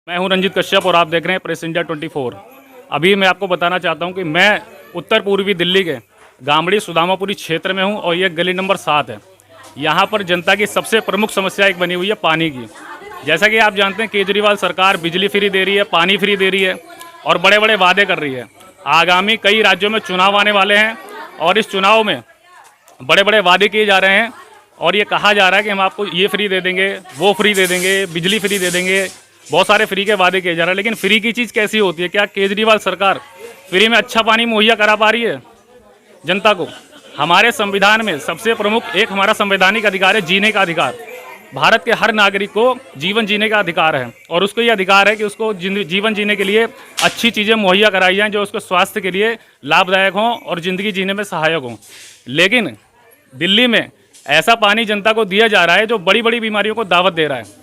मैं हूं रंजीत कश्यप और आप देख रहे हैं प्रेस इंडिया 24। अभी मैं आपको बताना चाहता हूं कि मैं उत्तर पूर्वी दिल्ली के गामड़ी सुदामापुरी क्षेत्र में हूं और ये गली नंबर 7 है। यहां पर जनता की सबसे प्रमुख समस्या एक बनी हुई है पानी की। जैसा कि आप जानते हैं केजरीवाल सरकार बिजली फ्री दे रही है, पानी फ्री दे रही है और बड़े बड़े वादे कर रही है। आगामी कई राज्यों में चुनाव आने वाले हैं और इस चुनाव में बड़े बड़े वादे किए जा रहे हैं और ये कहा जा रहा है कि हम आपको ये फ्री दे देंगे, वो फ्री दे देंगे, बिजली फ्री दे देंगे, बहुत सारे फ्री के वादे किए जा रहे हैं। लेकिन फ्री की चीज़ कैसी होती है? क्या केजरीवाल सरकार फ्री में अच्छा पानी मुहैया करा पा रही है जनता को? हमारे संविधान में सबसे प्रमुख एक हमारा संवैधानिक अधिकार है जीने का अधिकार। भारत के हर नागरिक को जीवन जीने का अधिकार है और उसको ये अधिकार है कि उसको जीवन जीने के लिए अच्छी चीज़ें मुहैया कराई जाएँ जो उसको स्वास्थ्य के लिए लाभदायक हों और ज़िंदगी जीने में सहायक हों। लेकिन दिल्ली में ऐसा पानी जनता को दिया जा रहा है जो बड़ी बड़ी बीमारियों को दावत दे रहा है।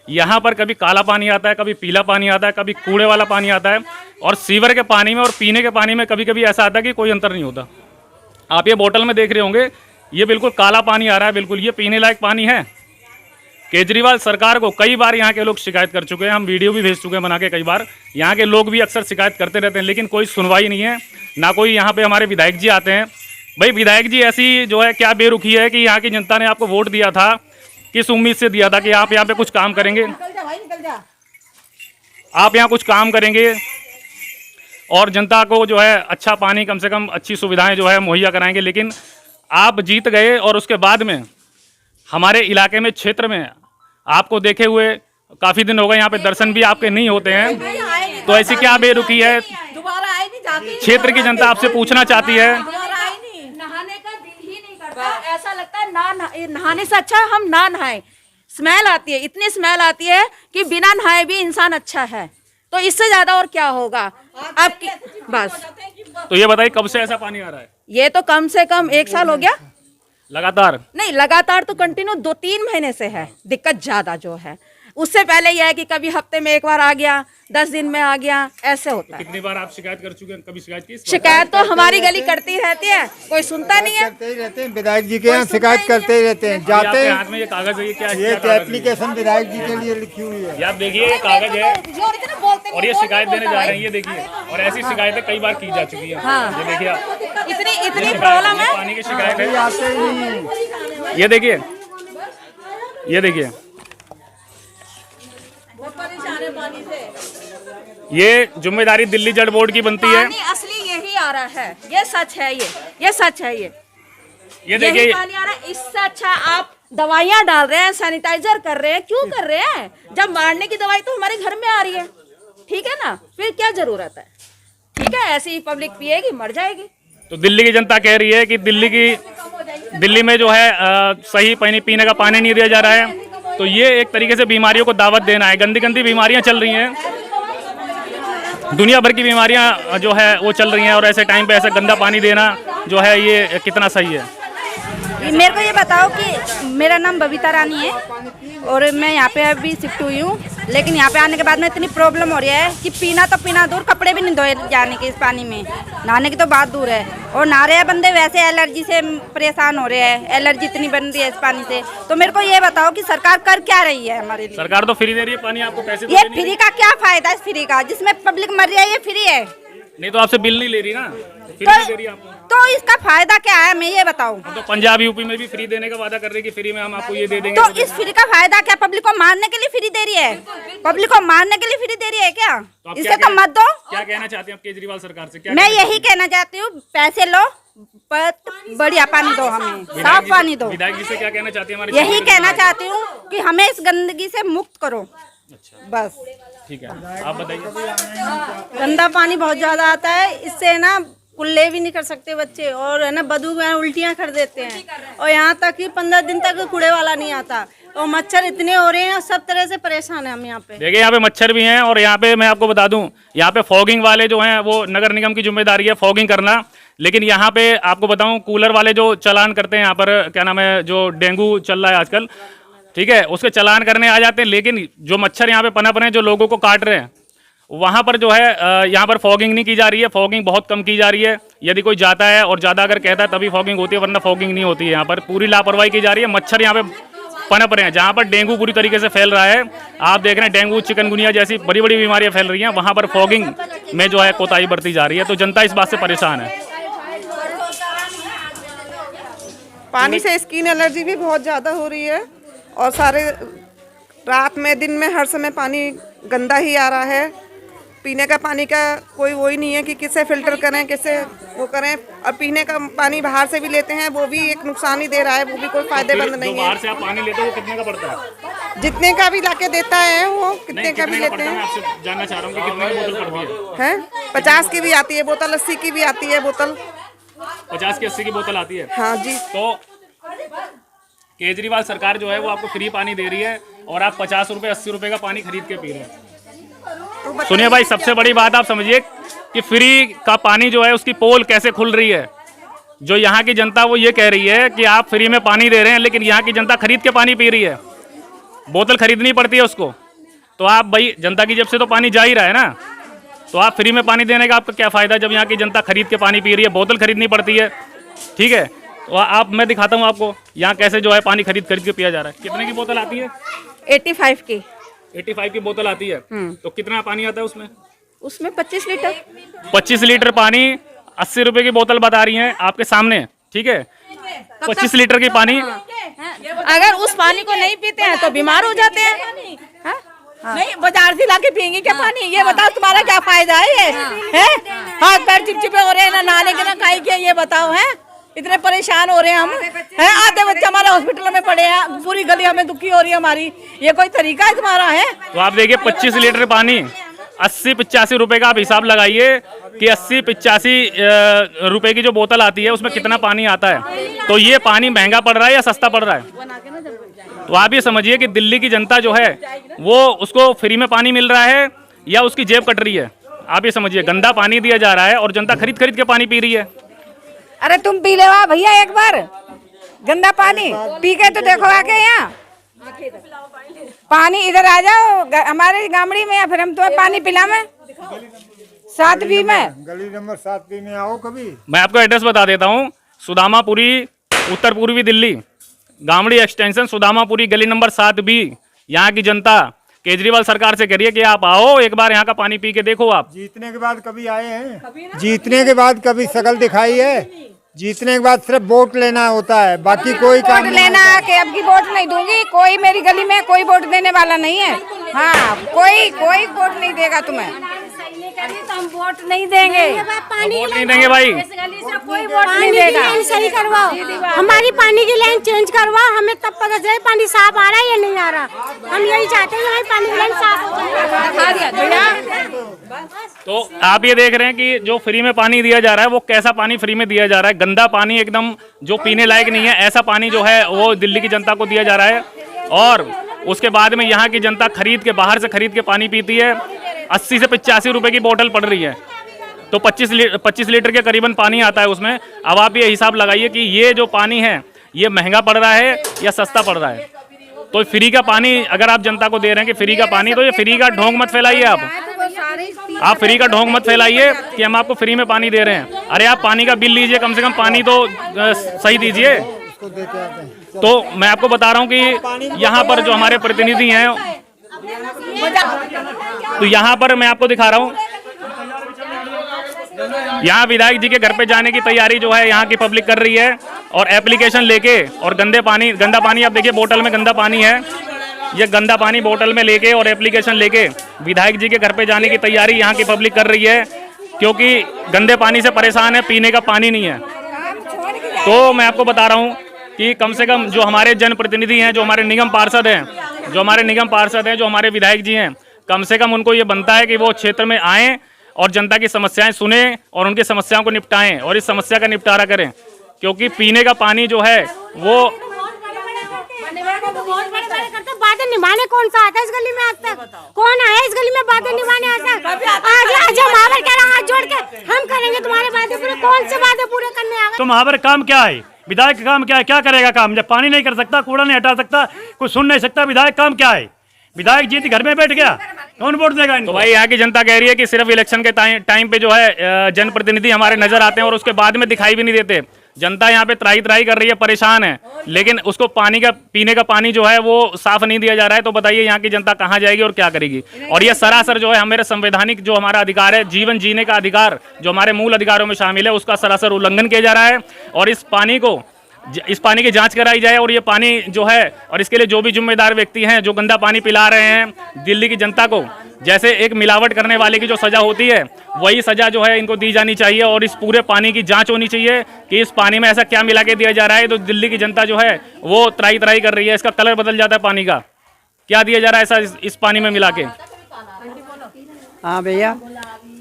यहाँ पर कभी काला पानी आता है, कभी पीला पानी आता है, कभी कूड़े वाला पानी आता है और सीवर के पानी में और पीने के पानी में कभी कभी ऐसा आता है कि कोई अंतर नहीं होता। आप ये बोतल में देख रहे होंगे, ये बिल्कुल काला पानी आ रहा है, बिल्कुल ये पीने लायक पानी है? केजरीवाल सरकार को कई बार यहाँ के लोग शिकायत कर चुके हैं, हम वीडियो भी भेज चुके हैं बना के कई बार। यहाँ के लोग भी अक्सर शिकायत करते रहते हैं लेकिन कोई सुनवाई नहीं है, ना कोई यहाँ पे हमारे विधायक जी आते हैं। भाई विधायक जी ऐसी जो है क्या बेरुखी है कि यहाँ की जनता ने आपको वोट दिया था, किस उम्मीद से दिया था कि आप यहाँ पे कुछ काम करेंगे, आप यहाँ कुछ काम करेंगे और जनता को जो है अच्छा पानी, कम से कम अच्छी सुविधाएं जो है मुहैया कराएंगे। लेकिन आप जीत गए और उसके बाद में हमारे इलाके में, क्षेत्र में आपको देखे हुए काफ़ी दिन हो गए, यहाँ पे दर्शन भी आपके नहीं होते हैं। तो ऐसी क्या बेरुखी है? क्षेत्र की जनता आपसे पूछना चाहती है। ऐसा लगता है नहाने से अच्छा हम ना नहाए। स्मेल आती है, इतनी स्मेल आती है कि बिना नहाए भी इंसान अच्छा है। तो इससे ज्यादा और क्या होगा आपकी? बस तो ये बताइए कब से ऐसा पानी आ रहा है? ये तो कम से कम 1 साल हो गया। लगातार नहीं, लगातार तो कंटिन्यू 2-3 महीने से है दिक्कत ज्यादा जो है। उससे पहले यह है कि कभी हफ्ते में 1 बार आ गया, 10 दिन में आ गया, ऐसे होता है। कितनी बार आप शिकायत कर चुके हैं? कभी शिकायत की? शिकायत तो हमारी गली करती रहती है, कोई सुनता नहीं है। करते ही रहते हैं, विधायक जी के यहाँ शिकायत करते ही रहते हैं। जाते हैं, हाथ में ये कागज है, ये क्या है? ये एप्लीकेशन विधायक जी के लिए लिखी हुई है। आप देखिए ये कागज है और ये शिकायत देने जा रहे हैं, ये देखिए। और ऐसी शिकायतें कई बार की जा चुकी है। हाँ। ये देखिए आप, इतनी प्रॉब्लम है। पानी की शिकायत है, आते ही नहीं। ये देखिए, ये देखिए, ये जिम्मेदारी दिल्ली जल बोर्ड की बनती है। पानी असली यही आ रहा है, ये सच है, ये सच है। ये देखिए यही पानी आ रहा है। इससे अच्छा आप दवाइयाँ डाल रहे हैं, सैनिटाइजर कर रहे हैं, क्यों कर रहे हैं? जब मारने की दवाई तो हमारे घर में आ रही है, ठीक है ना? फिर क्या जरूरत है? ठीक है, ऐसे ही पब्लिक पिएगी, मर जाएगी। तो दिल्ली की जनता कह रही है कि दिल्ली में जो है सही पानी, पीने का पानी नहीं दिया जा रहा है। तो ये एक तरीके से बीमारियों को दावत देना है। गंदी गंदी बीमारियां चल रही हैं, दुनिया भर की बीमारियां जो है वो चल रही हैं और ऐसे टाइम पे ऐसा गंदा पानी देना जो है ये कितना सही है? मेरे को ये बताओ कि मेरा नाम बबीता रानी है और मैं यहाँ पे अभी शिफ्ट हुई हूँ, लेकिन यहाँ पे आने के बाद में इतनी प्रॉब्लम हो रही है कि पीना तो पीना दूर, कपड़े भी नहीं धोए जाने के इस पानी में, नहाने की तो बात दूर है। और नहा रहे हैं बंदे वैसे एलर्जी से परेशान हो रहे हैं, एलर्जी इतनी बन रही है इस पानी से। तो मेरे को ये बताओ कि सरकार कर क्या रही है हमारे लिए? सरकार तो फ्री दे रही है पानी, आपको पैसे ये फ्री का क्या फायदा है? फ्री का जिसमें पब्लिक मर रही है ये फ्री है? नहीं तो आपसे बिल नहीं ले रही ना, फ्री नहीं दे रही आपको। तो इसका फायदा क्या है, मैं ये बताऊं? तो पंजाब यूपी में भी फ्री देने का वादा कर रही है कि फ्री में हम आपको ये दे देंगे। तो इस फ्री का फायदा क्या? पब्लिक को मारने के लिए फ्री दे रही है? पब्लिक को मारने के लिए फ्री दे रही है क्या? इससे तो मत दो। क्या कहना चाहते हैं आप केजरीवाल सरकार से? क्या मैं यही कहना चाहती हूँ, पैसे लो पर बढ़िया पानी दो, हमें साफ पानी दो। विधायक जी से क्या कहना चाहती है? हमारे यही कहना चाहती हूँ कि हमें इस गंदगी से मुक्त करो। अच्छा, बस ठीक है, आप बताइए। गंदा पानी बहुत ज्यादा आता है, इससे ना कुल्ले भी नहीं कर सकते बच्चे और है ना बदबू में उल्टियाँ कर देते हैं। और यहाँ तक कि 15 दिन तक कूड़े वाला नहीं आता और मच्छर इतने हो रहे हैं, सब तरह से परेशान है हम यहाँ पे। देखिए यहाँ पे मच्छर भी हैं और यहाँ पे मैं आपको बता दूं, यहाँ पे फॉगिंग वाले जो हैं वो नगर निगम की जिम्मेदारी है फॉगिंग करना। लेकिन यहाँ पे आपको बताऊं कूलर वाले जो चालान करते हैं, यहाँ पर क्या नाम है, जो डेंगू चल रहा है आजकल, ठीक है, उसके चालान करने आ जाते हैं। लेकिन जो मच्छर यहाँ पे पनप रहे हैं, जो लोगों को काट रहे हैं, वहाँ पर जो है यहाँ पर फॉगिंग नहीं की जा रही है, फॉगिंग बहुत कम की जा रही है। यदि कोई जाता है और ज़्यादा अगर कहता है तभी फॉगिंग होती है, वरना फॉगिंग नहीं होती है। यहाँ पर पूरी लापरवाही की जा रही है। मच्छर यहाँ पे पनप रहे हैं, जहाँ पर डेंगू पूरी तरीके से फैल रहा है। आप देख रहे हैं डेंगू, चिकनगुनिया जैसी बड़ी बड़ी बीमारियां फैल रही हैं, वहाँ पर फॉगिंग में जो है कोताही बरती जा रही है। तो जनता इस बात से परेशान है। पानी से स्किन एलर्जी भी बहुत ज़्यादा हो रही है और सारे रात में दिन में हर समय पानी गंदा ही आ रहा है। पीने का पानी का कोई वो ही नहीं है कि किसे फिल्टर करें, किसे वो करें। और पीने का पानी बाहर से भी लेते हैं, वो भी एक नुकसान ही दे रहा है, वो भी कोई फायदेमंद नहीं है। बाहर से आप पानी लेते हो वो कितने का पड़ता है? जितने का भी लाके देता है वो कितने का भी लेते मैं हैं। आपसे जानना चाह रहा हूँ कि कितने की बोतल पड़ती है? हैं 50 की भी आती है बोतल, 80 की भी आती है बोतल। 50 की 80 की बोतल आती है। हाँ जी। तो केजरीवाल सरकार जो है वो आपको फ्री पानी दे रही है और आप 50 रुपए 80 रुपए का पानी खरीद के पी रहे हैं। सुनिए भाई, सबसे बड़ी बात आप समझिए कि फ्री का पानी जो है उसकी पोल कैसे खुल रही है। जो यहाँ की जनता वो ये कह रही है कि आप फ्री में पानी दे रहे हैं, लेकिन यहाँ की जनता खरीद के पानी पी रही है, बोतल खरीदनी पड़ती है उसको। तो आप भाई जनता की जेब से तो पानी जा ही रहा है ना, तो आप फ्री में पानी देने का आपका क्या फायदा जब यहाँ की जनता खरीद के पानी पी रही है, बोतल खरीदनी पड़ती है। ठीक है, तो आप मैं दिखाता हूँ आपको यहाँ कैसे जो है पानी खरीद के पिया जा रहा है। कितने की बोतल आती है? 85 की। 85 की बोतल आती है। तो कितना पानी आता है उसमें? उसमें 25 लीटर। 25 लीटर पानी 80 रुपए की बोतल बता रही हैं आपके सामने। ठीक है, 25 लीटर की पानी। अगर उस पानी को नहीं पीते हैं तो बीमार हो जाते हैं। हाँ? नहीं, बाजार से लाके पियेंगे क्या पानी? ये बताओ तुम्हारा क्या फायदा है? ये है हाथ पैर चिपचिपे हो रहे हैं, ना नहाने के ना खाई के। ये बताओ, है इतने परेशान हो रहे हैं हम, हैं आधे बच्चे हमारे हॉस्पिटल में पड़े हैं, पूरी गली हमें दुखी हो रही है हमारी। ये कोई तरीका है तुम्हारा? है तो आप देखिए 25 लीटर पानी 80-85 रुपए का आप हिसाब लगाइए कि 80-85 रुपए की जो बोतल आती है उसमें कितना पानी आता है। तो ये पानी महंगा पड़ रहा है या सस्ता पड़ रहा है? तो आप ये समझिए कि दिल्ली की जनता जो है वो उसको फ्री में पानी मिल रहा है या उसकी जेब कट रही है। आप ये समझिए, गंदा पानी दिया जा रहा है और जनता खरीद खरीद के पानी पी रही है। अरे तुम पी ले वाह भैया एक बार गंदा पानी पी के तो देखो आके यहाँ पानी इधर आ जाओ हमारे गामड़ी में, या फिर हम तुम्हें पानी पिलावे 7B में। गली नंबर 7B में आओ कभी। मैं आपको एड्रेस बता देता हूँ, सुदामापुरी, उत्तर पूर्वी दिल्ली, गामड़ी एक्सटेंशन, सुदामापुरी, गली नंबर 7B। यहाँ की जनता केजरीवाल सरकार से कह रही है कि आप आओ एक बार यहाँ का पानी पी के देखो। आप जीतने के बाद कभी आए हैं? जीतने के बाद कभी शकल दिखाई है? जीतने के बाद सिर्फ वोट लेना होता है, बाकी कोई काम वोट लेना आके अब की वोट नहीं दूंगी। कोई मेरी गली में कोई वोट देने वाला नहीं है। हाँ, कोई वोट नहीं देगा तुम्हें। हम वोट नहीं देंगे, वोट नहीं देंगे भाई। कोई वोट नहीं देगा। सही करवाओ, हमारी पानी की लाइन चेंज करवाओ, हमें तब पता चले पानी साफ आ रहा है या नहीं आ रहा। हम यही चाहते हैं हमारी पानी की लाइन साफ हो जाए। तो आप ये देख रहे हैं कि जो फ्री में पानी दिया जा रहा है वो कैसा पानी फ्री में दिया जा रहा है। गंदा पानी एकदम जो पीने लायक नहीं है, ऐसा पानी जो है वो दिल्ली की जनता को दिया जा रहा है। और उसके बाद में यहाँ की जनता खरीद के, बाहर से खरीद के पानी पीती है। 80 से 85 रुपए की बोतल पड़ रही है, तो 25 लीटर के करीबन पानी आता है उसमें। अब आप ये हिसाब लगाइए कि ये जो पानी है ये महंगा पड़ रहा है या सस्ता पड़ रहा है। तो फ्री का पानी अगर आप जनता को दे रहे हैं कि फ्री का पानी, तो ये फ्री का ढोंग मत फैलाइए। आप फ्री का ढोंग मत फैलाइए कि हम आपको फ्री में पानी दे रहे हैं। अरे आप पानी का बिल लीजिए, कम से कम पानी तो सही दीजिए। तो मैं आपको बता रहा हूँ कि यहाँ पर जो हमारे प्रतिनिधि हैं, तो यहाँ पर मैं आपको दिखा रहा हूँ, यहाँ विधायक जी के घर पे जाने की तैयारी जो है यहाँ की पब्लिक कर रही है। और एप्लीकेशन लेके और गंदा पानी आप देखिए बोतल में गंदा पानी है, ये गंदा पानी बोतल में लेके और एप्लीकेशन लेके विधायक जी के घर पे जाने की तैयारी यहाँ की पब्लिक कर रही है, क्योंकि गंदे पानी से परेशान है, पीने का पानी नहीं है। तो मैं आपको बता रहा हूँ कि कम से कम जो हमारे जनप्रतिनिधि हैं, जो हमारे निगम पार्षद हैं, जो हमारे विधायक जी हैं, कम से कम उनको ये बनता है कि वो क्षेत्र में आएँ और जनता की समस्याएं सुने और उनकी समस्याओं को निपटाएं और इस समस्या का निपटारा करें। क्योंकि पीने का पानी जो है वो बातें निभाने कौन सा आता है इस गली में? आज तक कौन आया इस गली में बातें निभाने? आज महावर कह रहा, हाथ जोड़ के हम करेंगे तुम्हारे बातें पूरे। कौन से बातें पूरे करने आ गए? तो महावर काम क्या है? विधायक का काम क्या है? क्या करेगा काम? जब पानी नहीं कर सकता, कूड़ा नहीं हटा सकता, कुछ सुन नहीं सकता, विधायक काम क्या है? विधायक जी घर में बैठ गया, कौन वोट देगा इनको? तो भाई यहाँ की जनता कह रही है कि सिर्फ इलेक्शन के टाइम पे जो है जनप्रतिनिधि हमारे नजर आते हैं और उसके बाद में दिखाई भी नहीं देते। जनता यहाँ पे त्राही त्राही कर रही है, परेशान है, लेकिन उसको पानी का, पीने का पानी जो है वो साफ नहीं दिया जा रहा है। तो बताइए यहाँ की जनता कहाँ जाएगी और क्या करेगी। और ये सरासर जो है हमारे संवैधानिक जो हमारा अधिकार है, जीवन जीने का अधिकार जो हमारे मूल अधिकारों में शामिल है, उसका सरासर उल्लंघन किया जा रहा है। और इस पानी की जांच कराई जाए और ये पानी जो है, और इसके लिए जो भी जिम्मेदार व्यक्ति हैं जो गंदा पानी पिला रहे हैं दिल्ली की जनता को, जैसे एक मिलावट करने वाले की जो सजा होती है वही सजा जो है इनको दी जानी चाहिए। और इस पूरे पानी की जांच होनी चाहिए कि इस पानी में ऐसा क्या मिला के दिया जा रहा है। तो दिल्ली की जनता जो है वो त्राही त्राही कर रही है, इसका कलर बदल जाता है पानी का, क्या दिया जा रहा है ऐसा इस पानी में मिला के। हाँ भैया,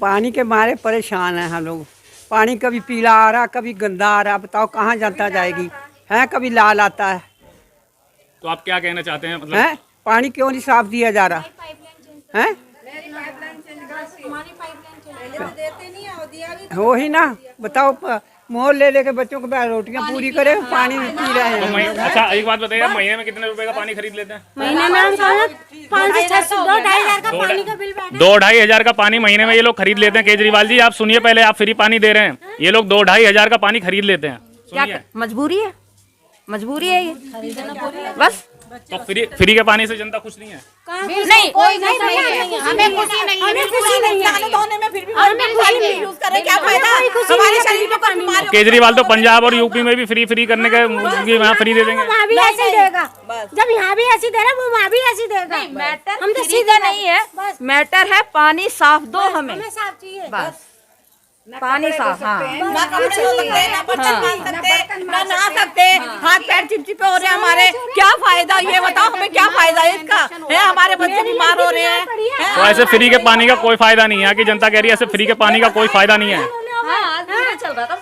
पानी के मारे परेशान हैं हम लोग। पानी कभी पीला आ रहा, कभी गंदा आ रहा, बताओ कहाँ जनता जाएगी। है कभी लाल आता है। तो आप क्या कहना चाहते हैं, मतलब हैं पानी क्यों नहीं साफ दिया जा रहा है? वही ना, बताओ मोल ले लेके बच्चों को रोटियां पूरी करे, पानी पी रहे हैं। तो अच्छा एक बात बताइए, महीने में कितने रुपए का पानी खरीद लेते हैं? महीने में हम 500-600-2-2,500 का पानी का बिल बैठा 2-2,5 हजार का पानी महीने में ये लोग खरीद लेते हैं। केजरीवाल जी आप सुनिए, पहले आप फ्री पानी दे रहे हैं, ये लोग 2-2,5 हजार का पानी खरीद लेते हैं। क्या मजबूरी है, मजबूरी है ये बस। तो फ्री के पानी से जनता खुश नहीं है? नहीं, कोई नहीं, हमें खुशी नहीं है, हमें खुशी नहीं है धोने में, फिर भी हमें यूज करें, क्या फायदा हमारे शरीर को पानी। केजरीवाल तो पंजाब और यूपी में भी फ्री करने के वहाँ फ्री दे देंगे। वहाँ भी ऐसे देगा, जब यहाँ भी ऐसी दे रहा है वो वहाँ भी ऐसी देगा। मैटर हम तो सीधा नहीं है, मैटर है पानी साफ दो, हमें साफ चाहिए बस, पानी साफ। हाँ, ना कपड़े धो सकते, ना बर्तन मांज सकते, ना नहा सकते, हाथ पैर चिपचिपे हो रहे हैं हमारे, क्या फायदा ये बताओ, हमें क्या फायदा है इसका? है हमारे बच्चे बीमार हो रहे हैं। तो ऐसे फ्री के पानी का कोई फायदा नहीं है, यहाँ की जनता कह रही है ऐसे फ्री के पानी का कोई फायदा नहीं है। चल रहा था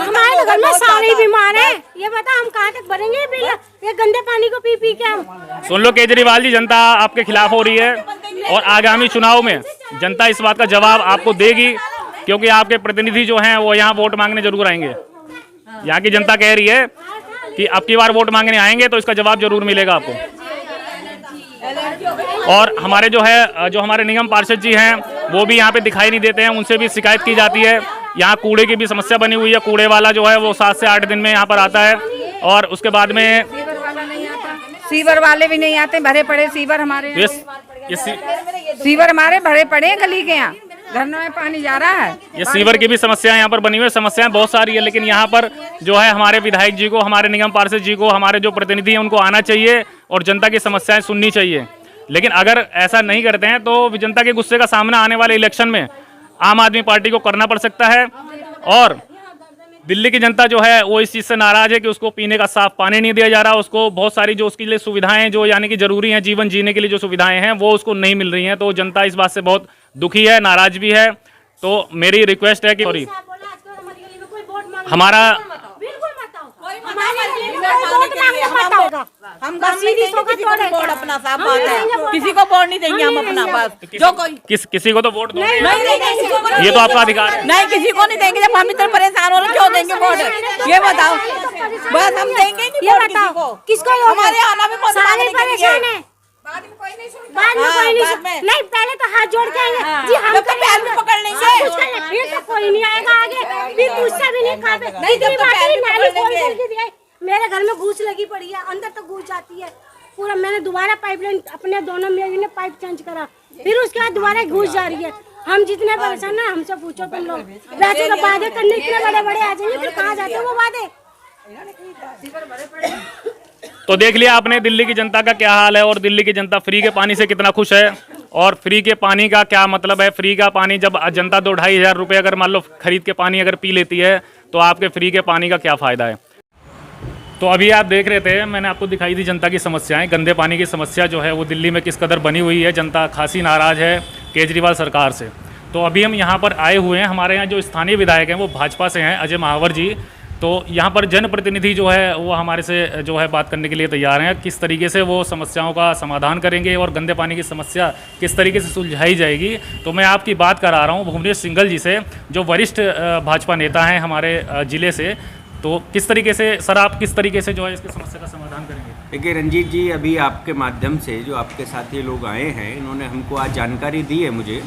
हमारे घर में सारे बीमार है, ये बता हम कहाँ तक भरेंगे ये बिल, ये गंदे पानी को पी पी के हम। सुन लो केजरीवाल जी, जनता आपके खिलाफ हो रही है और आगामी चुनाव में जनता इस बात का जवाब आपको देगी, क्योंकि आपके प्रतिनिधि जो हैं वो यहाँ वोट मांगने जरूर आएंगे। यहाँ की जनता कह रही है कि अब की बार वोट मांगने आएंगे तो इसका जवाब जरूर मिलेगा आपको। और हमारे जो हमारे निगम पार्षद जी हैं वो भी यहाँ पे दिखाई नहीं देते हैं, उनसे भी शिकायत की जाती है। यहाँ कूड़े की भी समस्या बनी हुई है, कूड़े वाला जो है वो 7 से 8 दिन में यहाँ पर आता है और उसके बाद में सीवर वाले भी नहीं आते, भरे पड़े सीवर हमारे, सीवर हमारे भरे पड़े गली के, यहाँ घरों में पानी जा रहा है। ये सीवर की भी समस्या यहाँ पर बनी हुई है, समस्याएं बहुत सारी है, लेकिन यहाँ पर जो है हमारे विधायक जी को, हमारे निगम पार्षद जी को, हमारे जो प्रतिनिधि हैं उनको आना चाहिए और जनता की समस्याएं सुननी चाहिए। लेकिन अगर ऐसा नहीं करते हैं तो जनता के गुस्से का सामना आने वाले इलेक्शन में आम आदमी पार्टी को करना पड़ सकता है। और दिल्ली की जनता जो है वो इस चीज़ से नाराज है कि उसको पीने का साफ पानी नहीं दिया जा रहा, उसको बहुत सारी जो उसके लिए सुविधाएं जो यानी कि जरूरी हैं जीवन जीने के लिए जो सुविधाएं हैं वो उसको नहीं मिल रही हैं। तो जनता इस बात से बहुत दुखी है, नाराज भी है। तो मेरी रिक्वेस्ट है कि सॉरी हमारा हम वोट अपना साफ बात है, किसी को वोट नहीं देंगे हम अपना, बस जो कोई किसी को तो वोट दो, नहीं, ये तो आपका अधिकार है। नहीं, किसी को नहीं देंगे। जब हम इतना परेशान हो रहे क्यों देंगे वोट, ये बताओ। बस हम देंगे नहीं वोट किसी को, किसको? हमारे आना में सारे परेशान है, बाद में कोई नहीं, पहले तो हाथ जोड़ के आएंगे जी, हम तो पैर में पकड़ लेंगे, फिर तो कोई नहीं आएगा आगे, फिर पूछता भी नहीं कहाँ पे। नहीं, जब तो पैर में पकड़ लेंगे। मेरे घर में घूस लगी पड़ी है, अंदर तक घूस जाती है पूरा। मैंने दोबारा पाइपलाइन अपने दोनों मियाँ ने पाइप चेंज करा, फिर उसके बाद दोबारा घूस जा रही है। हम जितने परेशान ना, हमसे पूछो तुम लोग। वैसे तो वादे करने इतने बड़े बड़े आ जाएंगे, फिर कहाँ जाते हैं वो वादे। तो देख लिया आपने दिल्ली की जनता का क्या हाल है और दिल्ली की जनता फ्री के पानी से कितना खुश है। और फ्री के पानी का क्या मतलब है, फ्री का पानी जब जनता 2-2,5 हजार रुपये अगर मान लो खरीद के पानी अगर पी लेती है तो आपके फ्री के पानी का क्या फ़ायदा है। तो अभी आप देख रहे थे, मैंने आपको दिखाई दी जनता की समस्याएं, गंदे पानी की समस्या जो है वो दिल्ली में किस कदर बनी हुई है। जनता खासी नाराज़ है केजरीवाल सरकार से। तो अभी हम यहाँ पर आए हुए हैं, हमारे यहाँ जो स्थानीय विधायक हैं वो भाजपा से हैं, अजय महावर जी। तो यहाँ पर जनप्रतिनिधि जो है वो हमारे से जो है बात करने के लिए तैयार हैं, किस तरीके से वो समस्याओं का समाधान करेंगे और गंदे पानी की समस्या किस तरीके से सुलझाई जाएगी। तो मैं आपकी बात करा रहा हूँ भुवनेश सिंघल जी से, जो वरिष्ठ भाजपा नेता हैं हमारे ज़िले से। तो किस तरीके से सर, आप किस तरीके से जो है इसकी समस्या का समाधान करेंगे? देखिए रंजीत जी, अभी आपके माध्यम से जो आपके साथी लोग आए हैं, इन्होंने हमको आज जानकारी दी है मुझे।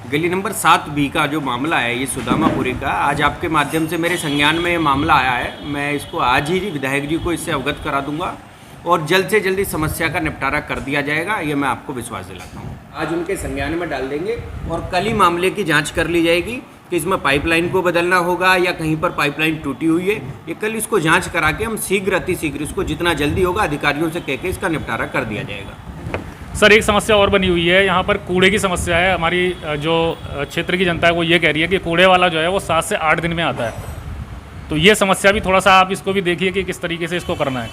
गली नंबर 7B का जो मामला है, ये सुदामापुरी का, आज आपके माध्यम से मेरे संज्ञान में ये मामला आया है। मैं इसको आज ही विधायक जी को इससे अवगत करा दूंगा और जल्द से जल्द इस समस्या का निपटारा कर दिया जाएगा, ये मैं आपको विश्वास दिलाता हूँ। आज उनके संज्ञान में डाल देंगे और कल ही मामले की जाँच कर ली जाएगी कि इसमें पाइपलाइन को बदलना होगा या कहीं पर पाइपलाइन टूटी हुई है। ये कल इसको जांच करा के हम शीघ्र अतिशीघ्र इसको जितना जल्दी होगा अधिकारियों से कह के इसका निपटारा कर दिया जाएगा। सर, एक समस्या और बनी हुई है, यहाँ पर कूड़े की समस्या है। हमारी जो क्षेत्र की जनता है वो ये कह रही है कि कूड़े वाला जो है वो 7 से 8 दिन में आता है। तो ये समस्या भी थोड़ा सा आप इसको भी देखिए कि किस तरीके से इसको करना है।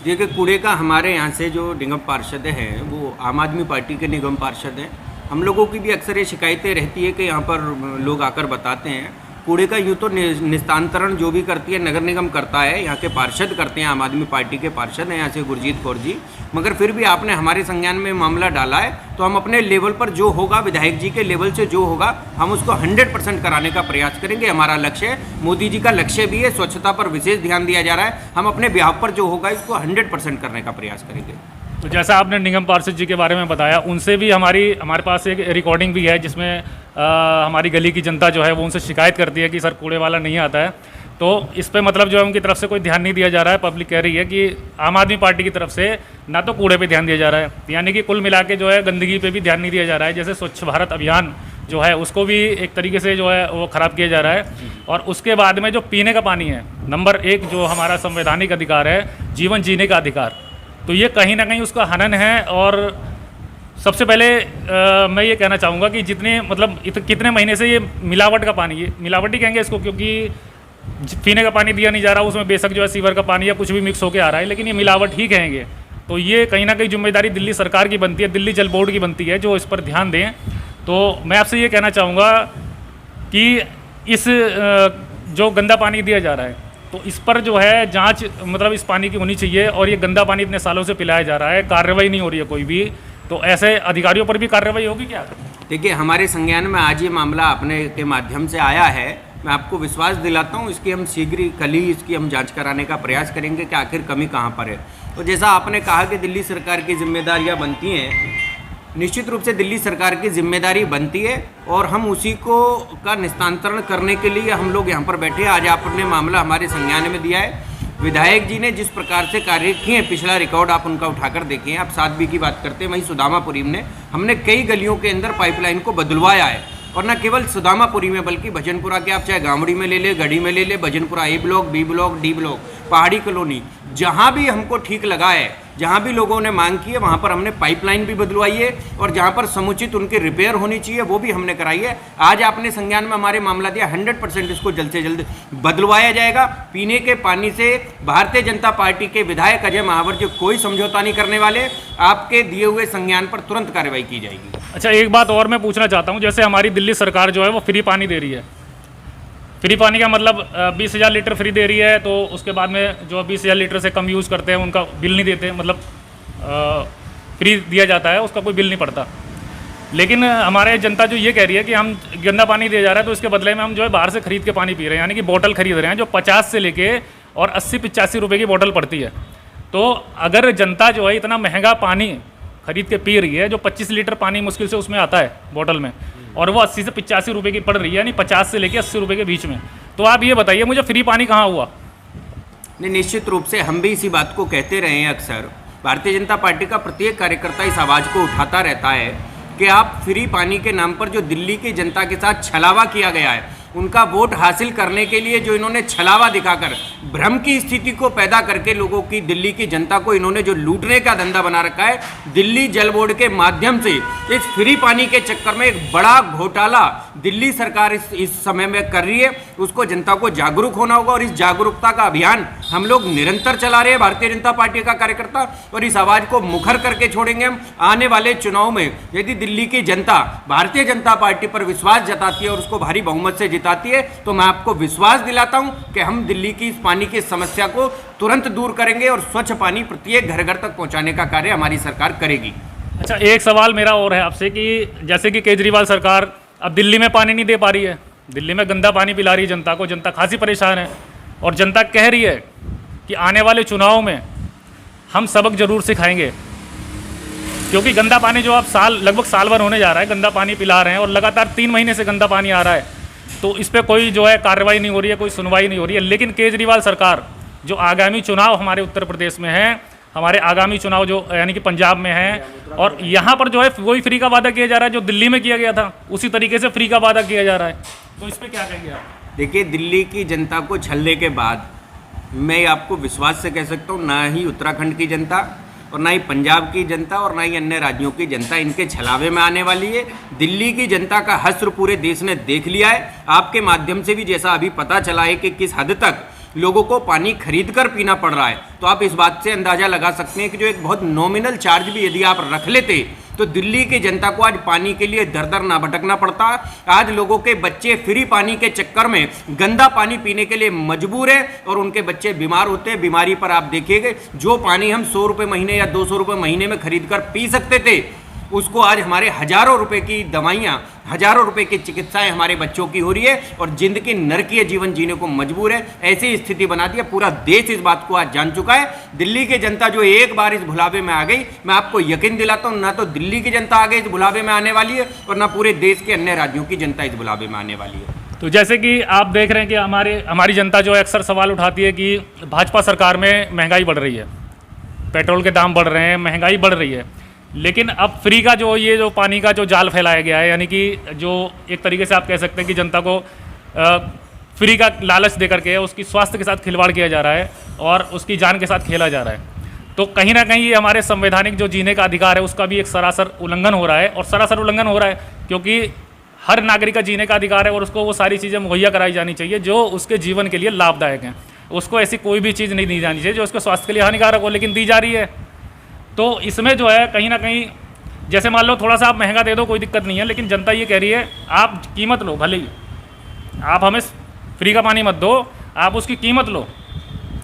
देखिए, कूड़े का हमारे यहाँ से जो निगम पार्षद हैं वो आम आदमी पार्टी के निगम पार्षद हैं। हम लोगों की भी अक्सर ये शिकायतें रहती है कि यहाँ पर लोग आकर बताते हैं कूड़े का यूँ तो निस्तांतरण जो भी करती है नगर निगम करता है, यहाँ के पार्षद करते हैं, आम आदमी पार्टी के पार्षद हैं यहाँ से गुरजीत कौर जी, मगर फिर भी आपने हमारे संज्ञान में मामला डाला है तो हम अपने लेवल पर जो होगा, विधायक जी के लेवल से जो होगा, हम उसको 100% कराने का प्रयास करेंगे। हमारा लक्ष्य है, मोदी जी का लक्ष्य भी है, स्वच्छता पर विशेष ध्यान दिया जा रहा है। हम अपने बिहाव पर जो होगा इसको 100% करने का प्रयास करेंगे। तो जैसा आपने निगम पार्षद जी के बारे में बताया, उनसे भी हमारे पास एक रिकॉर्डिंग भी है जिसमें हमारी गली की जनता जो है वो उनसे शिकायत करती है कि सर कूड़े वाला नहीं आता है। तो इस पे मतलब जो है उनकी तरफ से कोई ध्यान नहीं दिया जा रहा है। पब्लिक कह रही है कि आम आदमी पार्टी की तरफ से ना तो कूड़े पे ध्यान दिया जा रहा है, यानी कि कुल मिला के जो है गंदगी पे भी ध्यान नहीं दिया जा रहा है। जैसे स्वच्छ भारत अभियान जो है उसको भी एक तरीके से जो है वो ख़राब किया जा रहा है। और उसके बाद में जो पीने का पानी है, नंबर 1 जो हमारा संवैधानिक अधिकार है, जीवन जीने का अधिकार, तो ये कहीं ना कहीं उसका हनन है। और सबसे पहले मैं ये कहना चाहूँगा कि जितने मतलब कितने महीने से ये मिलावट का पानी, ये मिलावट ही कहेंगे इसको, क्योंकि पीने का पानी दिया नहीं जा रहा, उसमें बेशक जो है सीवर का पानी या कुछ भी मिक्स होकर आ रहा है, लेकिन ये मिलावट ही कहेंगे। तो ये कहीं ना कहीं जिम्मेदारी दिल्ली सरकार की बनती है, दिल्ली जल बोर्ड की बनती है, जो इस पर ध्यान दें। तो मैं आपसे ये कहना चाहूँगा कि इस जो गंदा पानी दिया जा रहा है तो इस पर जो है जांच मतलब इस पानी की होनी चाहिए। और ये गंदा पानी इतने सालों से पिलाया जा रहा है, कार्रवाई नहीं हो रही है कोई भी, तो ऐसे अधिकारियों पर भी कार्रवाई होगी क्या? देखिए, हमारे संज्ञान में आज ये मामला अपने के माध्यम से आया है। मैं आपको विश्वास दिलाता हूँ इसकी हम शीघ्र ही कल ही इसकी हम जांच कराने का प्रयास करेंगे कि आखिर कमी कहाँ पर है। तो जैसा आपने कहा कि दिल्ली सरकार की जिम्मेदारियाँ बनती हैं, निश्चित रूप से दिल्ली सरकार की जिम्मेदारी बनती है और हम उसी को का निस्तांतरण करने के लिए हम लोग यहाँ पर बैठे हैं। आज आपने मामला हमारे संज्ञान में दिया है। विधायक जी ने जिस प्रकार से कार्य किए हैं, पिछला रिकॉर्ड आप उनका उठाकर देखें। आप 7B की बात करते हैं, वहीं सुदामापुरी में हमने कई गलियों के अंदर पाइपलाइन को बदलवाया है। और न केवल सुदामापुरी में बल्कि भजनपुरा के आप चाहे गामड़ी में ले ले, गढ़ी में ले ले, Bhajanpura A block, B block, D block, पहाड़ी कॉलोनी, जहाँ भी हमको ठीक लगा है, जहाँ भी लोगों ने मांग की है, वहाँ पर हमने पाइपलाइन भी बदलवाई है और जहाँ पर समुचित उनकी रिपेयर होनी चाहिए वो भी हमने कराई है। आज आपने संज्ञान में हमारे मामला दिया, 100% इसको जल्द से जल्द बदलवाया जाएगा। पीने के पानी से भारतीय जनता पार्टी के विधायक अजय महावर जी कोई समझौता नहीं करने वाले। आपके दिए हुए संज्ञान पर तुरंत कार्रवाई की जाएगी। अच्छा, एक बात और मैं पूछना चाहता हूँ, जैसे हमारी दिल्ली सरकार जो है वो फ्री पानी दे रही है, फ्री पानी का मतलब 20,000 लीटर फ्री दे रही है, तो उसके बाद में जो 20,000 लीटर से कम यूज़ करते हैं उनका बिल नहीं देते, मतलब फ्री दिया जाता है, उसका कोई बिल नहीं पड़ता। लेकिन हमारे जनता जो ये कह रही है कि हम गंदा पानी दिया जा रहा है तो इसके बदले में हम जो है बाहर से खरीद के पानी पी रहे हैं, यानी कि बोतल खरीद रहे हैं जो 50 से लेके और 80-85 रुपये की बोतल पड़ती है। तो अगर जनता जो है इतना महंगा पानी खरीद के पी रही है, जो 25 लीटर पानी मुश्किल से उसमें आता है बोतल में, और वो 80 से 85 रुपये की पड़ रही है, यानी 50 से लेके 80 रुपये के बीच में, तो आप ये बताइए मुझे फ्री पानी कहाँ हुआ? नहीं, निश्चित रूप से हम भी इसी बात को कहते रहे हैं। अक्सर भारतीय जनता पार्टी का प्रत्येक कार्यकर्ता इस आवाज़ को उठाता रहता है कि आप फ्री पानी के नाम पर जो दिल्ली की जनता के साथ छलावा किया गया है, उनका वोट हासिल करने के लिए जो इन्होंने छलावा दिखाकर भ्रम की स्थिति को पैदा करके लोगों की, दिल्ली की जनता को इन्होंने जो लूटने का धंधा बना रखा है, दिल्ली जल बोर्ड के माध्यम से इस फ्री पानी के चक्कर में एक बड़ा घोटाला दिल्ली सरकार इस समय में कर रही है। उसको जनता को जागरूक होना होगा और इस जागरूकता का अभियान हम लोग निरंतर चला रहे हैं, भारतीय जनता पार्टी का कार्यकर्ता, और इस आवाज़ को मुखर करके छोड़ेंगे हम। आने वाले चुनाव में यदि दिल्ली की जनता भारतीय जनता पार्टी पर विश्वास जताती है और उसको भारी बहुमत से जिताती है, तो मैं आपको विश्वास दिलाता हूं कि हम दिल्ली की इस पानी की समस्या को तुरंत दूर करेंगे और स्वच्छ पानी प्रत्येक घर घर तक पहुंचाने का कार्य हमारी सरकार करेगी। अच्छा, एक सवाल मेरा और है आपसे कि जैसे कि केजरीवाल सरकार अब दिल्ली में पानी नहीं दे पा रही है, दिल्ली में गंदा पानी पिला रही है जनता को, जनता खासी परेशान है, और जनता कह रही है कि आने वाले चुनाव में हम सबक जरूर सिखाएंगे। क्योंकि गंदा पानी जो आप लगभग साल भर होने जा रहा है, गंदा पानी पिला रहे हैं और लगातार 3 महीने से गंदा पानी आ रहा है, तो इस पर कोई जो है कार्रवाई नहीं हो रही है, कोई सुनवाई नहीं हो रही है। लेकिन केजरीवाल सरकार जो आगामी चुनाव हमारे उत्तर प्रदेश में है, हमारे आगामी चुनाव जो यानी कि पंजाब में है, और यहाँ पर जो है वही फ्री का वादा किया जा रहा है जो दिल्ली में किया गया था, उसी तरीके से फ्री का वादा किया जा रहा है। तो इस पर क्या कहेंगे आप? देखिए, दिल्ली की जनता को छलने के बाद मैं आपको विश्वास से कह सकता हूँ, ना ही उत्तराखंड की जनता और ना ही पंजाब की जनता और ना ही अन्य राज्यों की जनता इनके छलावे में आने वाली है। दिल्ली की जनता का हश्र पूरे देश ने देख लिया है। आपके माध्यम से भी जैसा अभी पता चला है कि किस हद तक लोगों को पानी खरीद कर पीना पड़ रहा है, तो आप इस बात से अंदाजा लगा सकते हैं कि जो एक बहुत नॉमिनल चार्ज भी यदि आप रख लेते तो दिल्ली की जनता को आज पानी के लिए दर दर ना भटकना पड़ता। आज लोगों के बच्चे फ्री पानी के चक्कर में गंदा पानी पीने के लिए मजबूर है और उनके बच्चे बीमार होते हैं। बीमारी पर आप देखिएगा, जो पानी हम 100 रुपये महीने या 200 रुपये महीने में खरीद कर पी सकते थे, उसको आज हमारे हजारों रुपए की दवाइयाँ, हजारों रुपए की चिकित्साएं हमारे बच्चों की हो रही है और जिंदगी नरकीय जीवन जीने को मजबूर है। ऐसी स्थिति बना दी है। पूरा देश इस बात को आज जान चुका है। दिल्ली की जनता जो एक बार इस भुलावे में आ गई, मैं आपको यकीन दिलाता हूँ, ना तो दिल्ली की जनता आगे इस भुलावे में आने वाली है और ना पूरे देश के अन्य राज्यों की जनता इस भुलावे में आने वाली है। तो जैसे कि आप देख रहे हैं कि हमारी जनता जो है अक्सर सवाल उठाती है कि भाजपा सरकार में महंगाई बढ़ रही है, पेट्रोल के दाम बढ़ रहे हैं, महंगाई बढ़ रही है, लेकिन अब फ्री का जो ये जो पानी का जो जाल फैलाया गया है, यानी कि जो एक तरीके से आप कह सकते हैं कि जनता को फ्री का लालच दे करके उसकी स्वास्थ्य के साथ खिलवाड़ किया जा रहा है और उसकी जान के साथ खेला जा रहा है। तो कहीं ना कहीं ये हमारे संवैधानिक जो जीने का अधिकार है उसका भी एक सरासर उल्लंघन हो रहा है, और सरासर उल्लंघन हो रहा है क्योंकि हर नागरिक का जीने का अधिकार है और उसको वो सारी चीज़ें मुहैया कराई जानी चाहिए जो उसके जीवन के लिए लाभदायक हैं। उसको ऐसी कोई भी चीज़ नहीं दी जानी चाहिए जो उसके स्वास्थ्य के लिए हानिकारक हो, लेकिन दी जा रही है। तो इसमें जो है कहीं ना कहीं, जैसे मान लो थोड़ा सा आप महंगा दे दो कोई दिक्कत नहीं है, लेकिन जनता ये कह रही है आप कीमत लो, भले ही आप हमें फ्री का पानी मत दो, आप उसकी कीमत लो,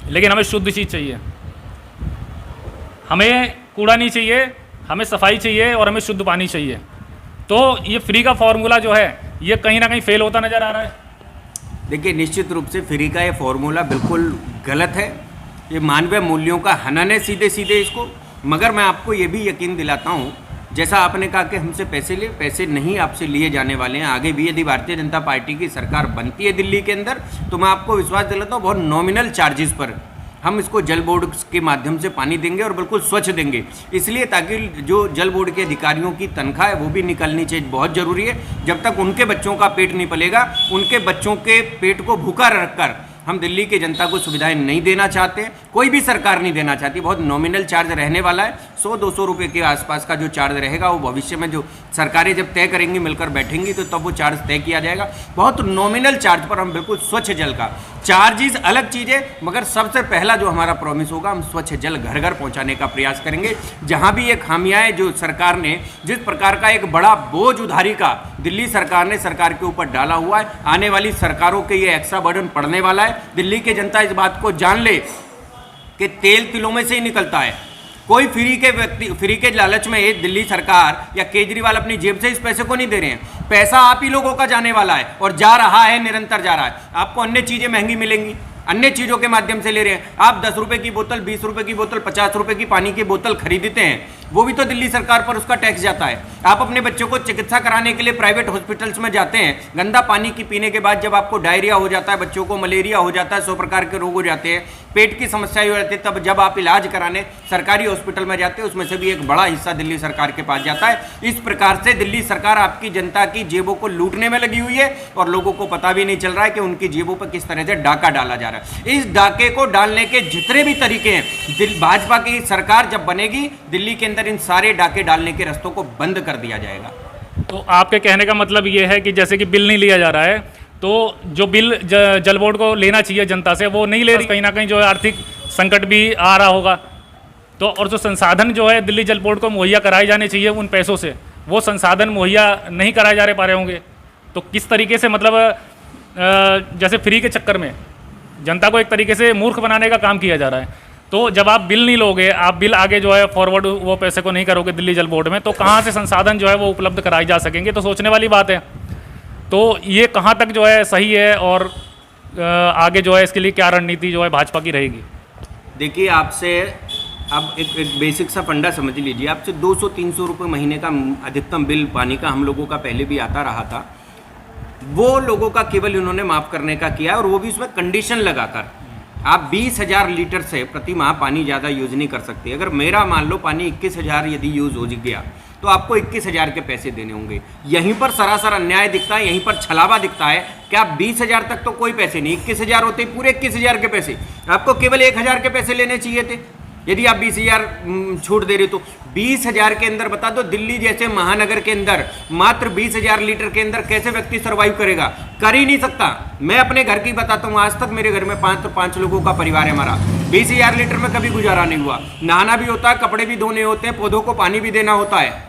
लेकिन हमें शुद्ध चीज़ चाहिए, हमें कूड़ा नहीं चाहिए, हमें सफाई चाहिए और हमें शुद्ध पानी चाहिए। तो ये फ्री का फॉर्मूला जो है ये कहीं ना कहीं फेल होता नज़र आ रहा है। देखिए, निश्चित रूप से फ्री का ये फॉर्मूला बिल्कुल गलत है। ये मानवीय मूल्यों का हनन है सीधे सीधे इसको। मगर मैं आपको ये भी यकीन दिलाता हूँ, जैसा आपने कहा कि हमसे पैसे नहीं आपसे लिए जाने वाले हैं। आगे भी यदि भारतीय जनता पार्टी की सरकार बनती है दिल्ली के अंदर, तो मैं आपको विश्वास दिलाता हूँ बहुत नॉमिनल चार्जेस पर हम इसको जल बोर्ड के माध्यम से पानी देंगे और बिल्कुल स्वच्छ देंगे। इसलिए ताकि जो जल बोर्ड के अधिकारियों की तनख्वाह है वो भी निकलनी चाहिए, बहुत ज़रूरी है। जब तक उनके बच्चों का पेट नहीं पलेगा, उनके बच्चों के पेट को भूखा रखकर हम दिल्ली की जनता को सुविधाएं नहीं देना चाहते, कोई भी सरकार नहीं देना चाहती। बहुत नॉमिनल चार्ज रहने वाला है, 100-200 रुपये के आसपास का जो चार्ज रहेगा वो भविष्य में जो सरकारें जब तय करेंगी, मिलकर बैठेंगी, तो तब वो चार्ज तय किया जाएगा। बहुत नॉमिनल चार्ज पर हम बिल्कुल स्वच्छ जल का, चार्जेस अलग चीज़ है, मगर सबसे पहला जो हमारा प्रॉमिस होगा, हम स्वच्छ जल घर घर पहुँचाने का प्रयास करेंगे। जहाँ भी ये खामियाँ है जो सरकार ने, जिस प्रकार का एक बड़ा बोझ उधारी का दिल्ली सरकार ने सरकार के ऊपर डाला हुआ है, आने वाली सरकारों के ये एक्स्ट्रा बर्डन पड़ने वाला है। दिल्ली की जनता इस बात को जान ले कि तेल तिलों में से ही निकलता है। कोई फ्री के लालच में ये दिल्ली सरकार या केजरीवाल अपनी जेब से इस पैसे को नहीं दे रहे हैं। पैसा आप ही लोगों का जाने वाला है और जा रहा है, निरंतर जा रहा है। आपको अन्य चीज़ें महंगी मिलेंगी, अन्य चीज़ों के माध्यम से ले रहे हैं। आप 10 रुपये की बोतल, 20 रुपये की बोतल, 50 रुपये की पानी की बोतल खरीदते हैं, वो भी तो दिल्ली सरकार पर उसका टैक्स जाता है। आप अपने बच्चों को चिकित्सा कराने के लिए प्राइवेट हॉस्पिटल्स में जाते हैं, गंदा पानी की पीने के बाद जब आपको डायरिया हो जाता है, बच्चों को मलेरिया हो जाता है, 100 प्रकार के रोग हो जाते हैं, पेट की समस्याएं हो जाती है, तब जब आप इलाज कराने सरकारी हॉस्पिटल में जाते हैं, उसमें से भी एक बड़ा हिस्सा दिल्ली सरकार के पास जाता है। इस प्रकार से दिल्ली सरकार आपकी जनता की जेबों को लूटने में लगी हुई है और लोगों को पता भी नहीं चल रहा है कि उनकी जेबों पर किस तरह से डाका डाला जा रहा है। इस डाके को डालने के जितने भी तरीके हैं, भाजपा की सरकार जब बनेगी, दिल्ली के अंदर इन सारे डाके डालने के रास्तों को बंद कर दिया जाएगा। तो आपके कहने का मतलब ये है कि जैसे कि बिल नहीं लिया जा रहा है, तो जो बिल जल बोर्ड को लेना चाहिए जनता से वो नहीं ले रही, कहीं ना कहीं जो है आर्थिक संकट भी आ रहा होगा। तो और जो संसाधन जो है दिल्ली जल बोर्ड को मुहैया कराए जाने चाहिए उन पैसों से, वो संसाधन मुहैया नहीं कराए जा पा रहे होंगे। तो किस तरीके से मतलब जैसे फ्री के चक्कर में जनता को एक तरीके से मूर्ख बनाने का काम किया जा रहा है। तो जब आप बिल नहीं लोगे, आप बिल आगे जो है फॉरवर्ड वो पैसे को नहीं करोगे दिल्ली जल बोर्ड में, तो कहाँ से संसाधन जो है वो उपलब्ध कराए जा सकेंगे? तो सोचने वाली बात है। तो ये कहाँ तक जो है सही है और आगे जो है इसके लिए क्या रणनीति जो है भाजपा की रहेगी? देखिए, आपसे आप एक बेसिक सा फंडा समझ लीजिए, आपसे 200-300 रुपये महीने का अधिकतम बिल पानी का हम लोगों का पहले भी आता रहा था। वो लोगों का केवल इन्होंने माफ़ करने का किया, और वो भी उसमें कंडीशन लगाकर। आप 20,000 लीटर से प्रति माह पानी ज़्यादा यूज़ नहीं कर सकते। अगर मेरा मान लो पानी 21,000 यदि यूज़ हो गया तो आपको 21,000 के पैसे देने होंगे। यहीं पर सरासर अन्याय दिखता है, यहीं पर छलावा दिखता है कि आप 20,000 तक तो कोई पैसे नहीं, 21,000 होते पूरे 21,000 के पैसे, आपको केवल 1,000 के पैसे लेने चाहिए थे। यदि आप 20,000 छूट दे रहे तो 20,000 के अंदर बता दो, दिल्ली जैसे महानगर के अंदर मात्र 20,000 लीटर के अंदर कैसे व्यक्ति सर्वाइव करेगा? कर ही नहीं सकता। मैं अपने घर की बताता हूँ, आज तक मेरे घर में 5 लोगों का परिवार है हमारा। 20,000 लीटर में कभी गुजारा नहीं हुआ। नहाना भी होता है, कपड़े भी धोने होते हैं, पौधों को पानी भी देना होता है।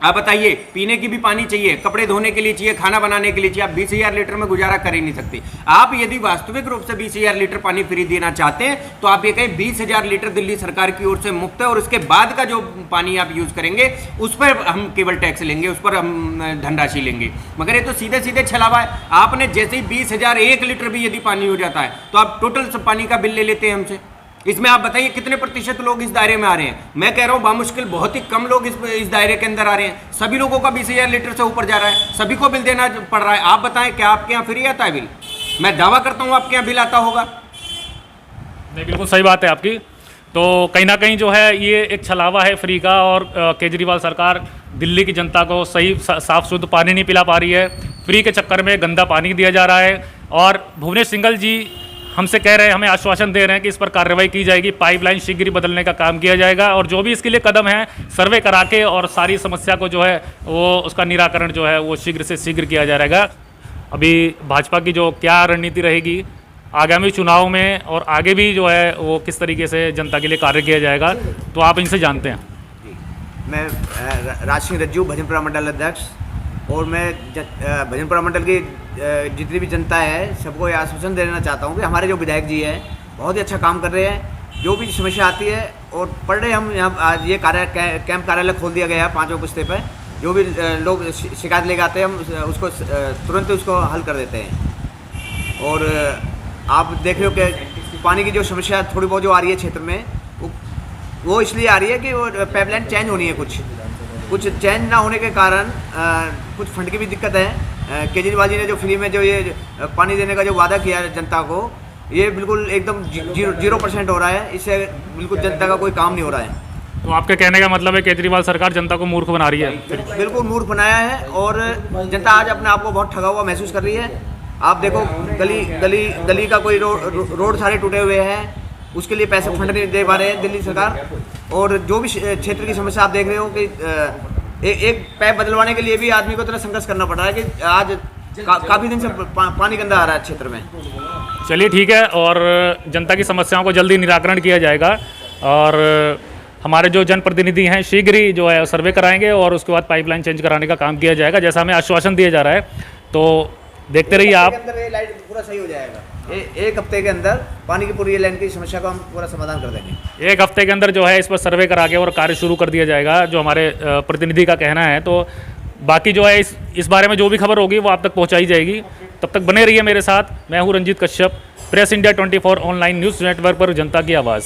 आप बताइए, पीने की भी पानी चाहिए, कपड़े धोने के लिए चाहिए, खाना बनाने के लिए चाहिए। आप 20,000 लीटर में गुजारा कर ही नहीं सकते। आप यदि वास्तविक रूप से 20,000 लीटर पानी फ्री देना चाहते हैं तो आप ये कहें 20,000 लीटर दिल्ली सरकार की ओर से मुफ्त है, और उसके बाद का जो पानी आप यूज़ करेंगे उस पर हम केवल टैक्स लेंगे, उस पर हम धनराशि लेंगे। मगर ये तो सीधे सीधे छलावा है। आपने जैसे ही 20,000 1 लीटर भी यदि पानी हो जाता है तो आप टोटल पानी का बिल ले लेते हैं हमसे। इसमें आप बताइए कितने प्रतिशत लोग इस दायरे में आ रहे हैं? मैं कह रहा हूँ बामुश्किल बहुत ही कम लोग इस दायरे के अंदर आ रहे हैं। सभी लोगों का 20,000 लीटर से ऊपर जा रहा है, सभी को बिल देना पड़ रहा है। आप बताएं, क्या आपके यहाँ फ्री आता है बिल? मैं दावा करता हूँ आपके यहाँ बिल आता होगा। नहीं, बिल्कुल सही बात है आपकी। तो कहीं ना कहीं जो है ये एक छलावा है फ्री का, और केजरीवाल सरकार दिल्ली की जनता को सही साफ शुद्ध पानी नहीं पिला पा रही है। फ्री के चक्कर में गंदा पानी दिया जा रहा है। और भुवनेश सिंघल जी हमसे कह रहे हैं, हमें आश्वासन दे रहे हैं कि इस पर कार्रवाई की जाएगी, पाइपलाइन शीघ्र ही बदलने का काम किया जाएगा, और जो भी इसके लिए कदम है सर्वे करा के और सारी समस्या को जो है वो उसका निराकरण जो है वो शीघ्र से शीघ्र किया जाएगा। अभी भाजपा की जो क्या रणनीति रहेगी आगामी चुनाव में, और आगे भी जो है वो किस तरीके से जनता के लिए कार्य किया जाएगा, तो आप इनसे जानते हैं। मैं राज सिंह रज्जू, भजनपुरा मंडल अध्यक्ष, और मैं भजनपुरा मंडल की जितनी भी जनता है सबको ये आश्वासन देना चाहता हूँ कि हमारे जो विधायक जी हैं बहुत ही अच्छा काम कर रहे हैं। जो भी समस्या आती है, और पर डे हम यहाँ आज ये कैंप कार्यालय खोल दिया गया है 5वें पुस्ते पर। जो भी लोग शिकायत लेकर आते हैं हम उसको तुरंत उसको हल कर देते हैं। और आप देख रहे हो कि पानी की जो समस्या थोड़ी बहुत जो आ रही है क्षेत्र में, वो इसलिए आ रही है कि वो पाइपलाइन चेंज होनी है। कुछ चेंज ना होने के कारण कुछ फंड की भी दिक्कत है। केजरीवाल जी ने जो फ्री में जो ये पानी देने का जो वादा किया है जनता को, ये बिल्कुल एकदम 0% हो रहा है। इससे बिल्कुल जनता का कोई काम नहीं हो रहा है। तो आपके कहने का मतलब है केजरीवाल सरकार जनता को मूर्ख बना रही है? बिल्कुल मूर्ख बनाया है, और जनता आज अपने आप को बहुत ठगा हुआ महसूस कर रही है। आप देखो, गली का कोई रोड सारे टूटे हुए हैं, उसके लिए पैसे फंड नहीं दे पा रहे हैं दिल्ली सरकार। और जो भी क्षेत्र की समस्या आप देख रहे हो कि एक पैप बदलवाने के लिए भी आदमी को इतना संघर्ष करना पड़ रहा है कि आज काफ़ी दिन से पानी गंदा आ रहा है क्षेत्र में। चलिए ठीक है, और जनता की समस्याओं को जल्दी निराकरण किया जाएगा, और हमारे जो जनप्रतिनिधि हैं शीघ्र ही जो है सर्वे कराएंगे, और उसके बाद पाइपलाइन चेंज कराने का काम किया जाएगा जैसा हमें आश्वासन दिया जा रहा है। तो देखते रहिए आप। लाइट पूरा सही हो जाएगा। एक हफ्ते के अंदर पानी की पूरी लाइन की समस्या का हम पूरा समाधान कर देंगे। 1 हफ्ते के अंदर जो है इस पर सर्वे करा के और कार्य शुरू कर दिया जाएगा, जो हमारे प्रतिनिधि का कहना है। तो बाकी जो है इस बारे में जो भी खबर होगी वो आप तक पहुंचाई जाएगी। तब तक बने रहिए मेरे साथ। मैं हूं Ranjit Kashyap, press India 24 online news network पर जनता की आवाज़।